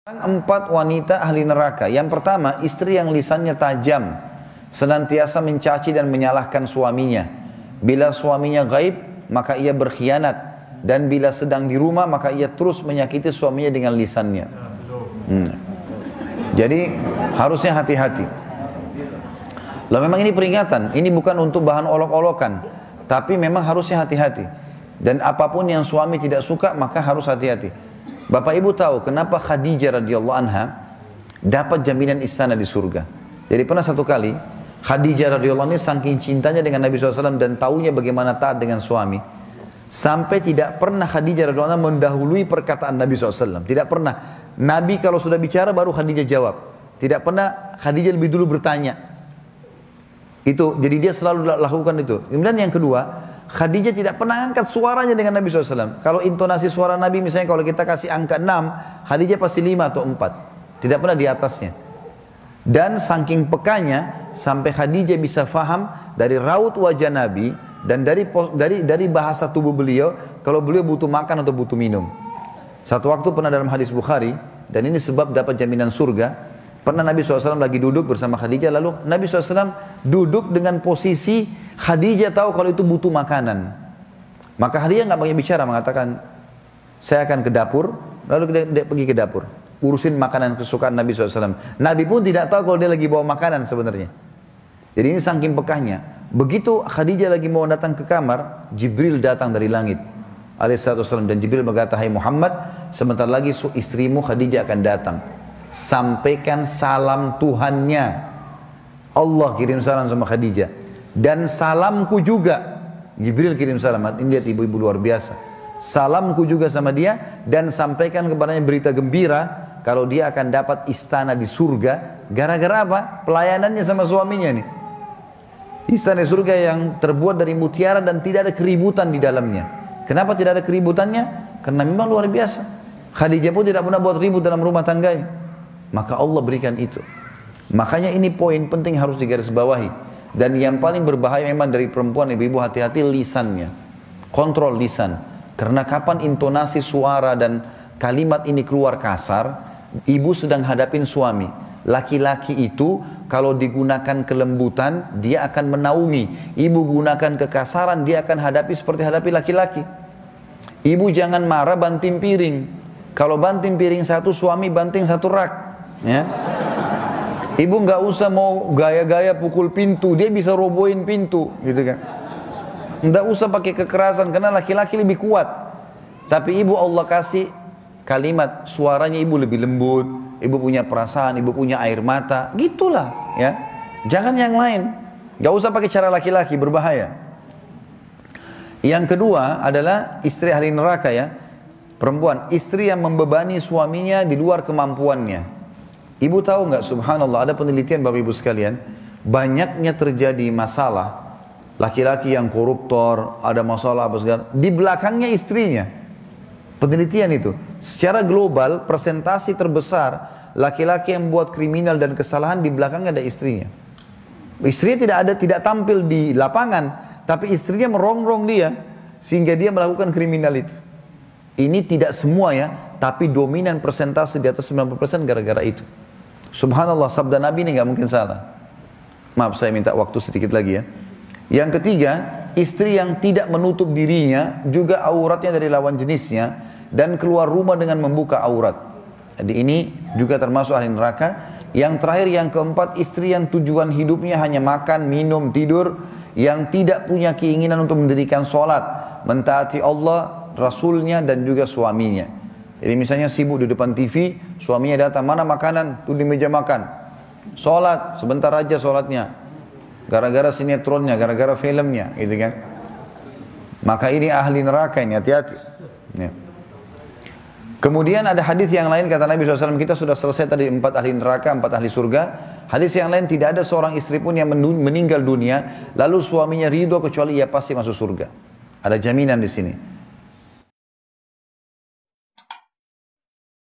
Empat wanita ahli neraka. Yang pertama, istri yang lisannya tajam, senantiasa mencaci dan menyalahkan suaminya. Bila suaminya gaib, maka ia berkhianat, dan bila sedang di rumah, maka ia terus menyakiti suaminya dengan lisannya. Jadi harusnya hati-hati. Lalu memang ini peringatan, ini bukan untuk bahan olok-olokan, tapi memang harusnya hati-hati. Dan apapun yang suami tidak suka, maka harus hati-hati. Bapak Ibu tahu kenapa Khadijah radhiyallahu anha dapat jaminan istana di surga. Jadi pernah satu kali Khadijah radhiyallahu anha saking cintanya dengan Nabi SAW dan taunya bagaimana taat dengan suami, sampai tidak pernah Khadijah radhiyallahu anha mendahului perkataan Nabi SAW. Tidak pernah. Nabi kalau sudah bicara baru Khadijah jawab. Tidak pernah Khadijah lebih dulu bertanya. Itu jadi dia selalu lakukan itu. Kemudian yang kedua, Khadijah tidak pernah angkat suaranya dengan Nabi SAW. Kalau intonasi suara Nabi misalnya kalau kita kasih angka 6, Khadijah pasti 5 atau 4. Tidak pernah di atasnya. Dan saking pekanya sampai Khadijah bisa faham dari raut wajah Nabi dan dari bahasa tubuh beliau kalau beliau butuh makan atau butuh minum. Satu waktu pernah dalam hadis Bukhari, dan ini sebab dapat jaminan surga. Pernah Nabi SAW lagi duduk bersama Khadijah, lalu Nabi SAW duduk dengan posisi Khadijah tahu kalau itu butuh makanan. Maka Khadijah nggak banyak bicara, mengatakan, saya akan ke dapur, lalu dia pergi ke dapur, urusin makanan kesukaan Nabi SAW. Nabi pun tidak tahu kalau dia lagi bawa makanan sebenarnya. Jadi ini saking pekahnya. Begitu Khadijah lagi mau datang ke kamar, Jibril datang dari langit, alaihissalam, dan Jibril berkata, hai Muhammad, sebentar lagi istrimu Khadijah akan datang. Sampaikan salam Tuhannya. Allah kirim salam sama Khadijah. Dan salamku juga. Jibril kirim salam. Ini lihat ibu-ibu luar biasa. Salamku juga sama dia. Dan sampaikan kepadanya berita gembira. Kalau dia akan dapat istana di surga. Gara-gara apa? Pelayanannya sama suaminya nih. Istana di surga yang terbuat dari mutiara dan tidak ada keributan di dalamnya. Kenapa tidak ada keributannya? Karena memang luar biasa. Khadijah pun tidak pernah buat ribut dalam rumah tangganya. Maka Allah berikan itu. Makanya ini poin penting harus digarisbawahi. Dan yang paling berbahaya memang dari perempuan, ibu-ibu hati-hati lisannya. Kontrol lisan. Karena kapan intonasi suara dan kalimat ini keluar kasar, ibu sedang hadapin suami. Laki-laki itu kalau digunakan kelembutan, dia akan menaungi. Ibu gunakan kekasaran, dia akan hadapi seperti hadapi laki-laki. Ibu jangan marah banting piring. Kalau banting piring satu, suami banting satu rak. Ya. Ibu nggak usah mau gaya-gaya pukul pintu, dia bisa robohin pintu, gitu kan. Nggak usah pakai kekerasan karena laki-laki lebih kuat. Tapi ibu Allah kasih kalimat, suaranya ibu lebih lembut, ibu punya perasaan, ibu punya air mata, gitulah, ya. Jangan yang lain. Nggak usah pakai cara laki-laki, berbahaya. Yang kedua adalah istri ahli neraka, ya. Perempuan, istri yang membebani suaminya di luar kemampuannya. Ibu tahu nggak, subhanallah, ada penelitian Bapak Ibu sekalian, banyaknya terjadi masalah, laki-laki yang koruptor, ada masalah apa segala, di belakangnya istrinya. Penelitian itu, secara global, persentasi terbesar, laki-laki yang buat kriminal dan kesalahan, di belakangnya ada istrinya. Istrinya tidak tampil di lapangan, tapi istrinya merongrong dia, sehingga dia melakukan kriminal itu. Ini tidak semua ya, tapi dominan persentase di atas 90% gara-gara itu. Subhanallah, sabda Nabi ini nggak mungkin salah. Maaf, saya minta waktu sedikit lagi ya. Yang ketiga, istri yang tidak menutup dirinya, juga auratnya dari lawan jenisnya, dan keluar rumah dengan membuka aurat. Jadi ini juga termasuk ahli neraka. Yang terakhir, yang keempat, istri yang tujuan hidupnya hanya makan, minum, tidur, yang tidak punya keinginan untuk mendirikan sholat, mentaati Allah, Rasulnya, dan juga suaminya. Jadi misalnya sibuk di depan TV, suaminya datang, mana makanan? Tuh di meja makan. Sholat, sebentar aja sholatnya. Gara-gara sinetronnya, gara-gara filmnya, gitu kan. Maka ini ahli neraka ini, hati-hati. Ya. Kemudian ada hadis yang lain, kata Nabi SAW, kita sudah selesai tadi 4 ahli neraka, 4 ahli surga. Hadis yang lain, tidak ada seorang istri pun yang meninggal dunia, lalu suaminya ridho kecuali ia pasti masuk surga. Ada jaminan di sini.